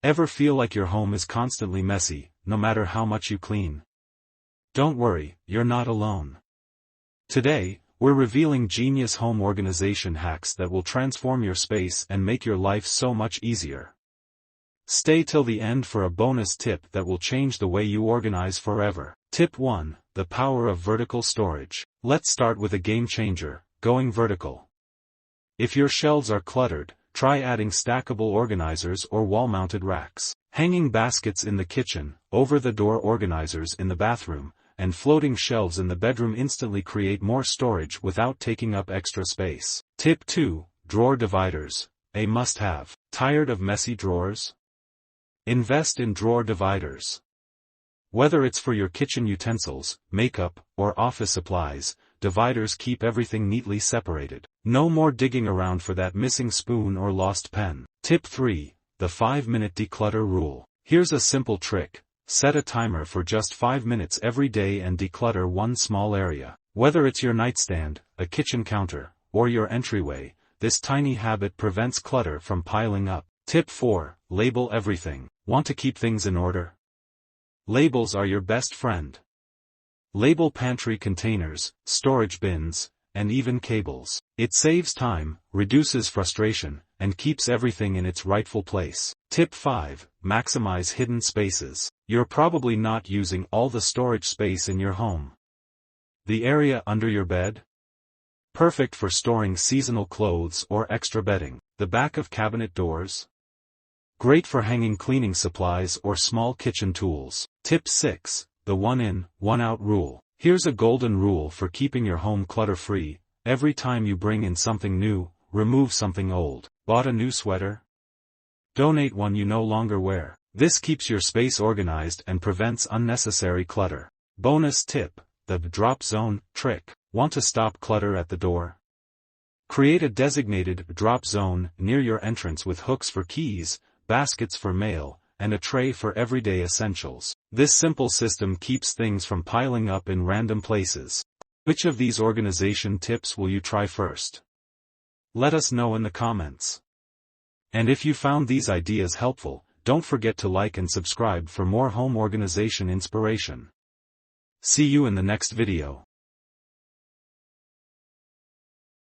Ever feel like your home is constantly messy, no matter how much you clean? Don't worry, you're not alone. Today, we're revealing genius home organization hacks that will transform your space and make your life so much easier. Stay till the end for a bonus tip that will change the way you organize forever. Tip 1. The power of vertical storage. Let's start with a game changer, going vertical. If your shelves are cluttered, try adding stackable organizers or wall-mounted racks. Hanging baskets in the kitchen, over-the-door organizers in the bathroom, and floating shelves in the bedroom instantly create more storage without taking up extra space. Tip 2. Drawer dividers. A must-have. Tired of messy drawers? Invest in drawer dividers. Whether it's for your kitchen utensils, makeup, or office supplies, dividers keep everything neatly separated. No more digging around for that missing spoon or lost pen. Tip 3. The 5-minute declutter rule. Here's a simple trick. Set a timer for just 5 minutes every day and declutter one small area. Whether it's your nightstand, a kitchen counter, or your entryway, this tiny habit prevents clutter from piling up. Tip 4. Label everything. Want to keep things in order? Labels are your best friend. Label pantry containers, storage bins, and even cables. It saves time, reduces frustration, and keeps everything in its rightful place. Tip 5. Maximize hidden spaces. You're probably not using all the storage space in your home. The area under your bed? Perfect for storing seasonal clothes or extra bedding. The back of cabinet doors? Great for hanging cleaning supplies or small kitchen tools. Tip 6. The one-in, one-out rule. Here's a golden rule for keeping your home clutter-free. Every time you bring in something new, remove something old. Bought a new sweater? Donate one you no longer wear. This keeps your space organized and prevents unnecessary clutter. Bonus tip. The drop zone trick. Want to stop clutter at the door? Create a designated drop zone near your entrance with hooks for keys, baskets for mail, and a tray for everyday essentials. This simple system keeps things from piling up in random places. Which of these organization tips will you try first? Let us know in the comments. And if you found these ideas helpful, don't forget to like and subscribe for more home organization inspiration. See you in the next video.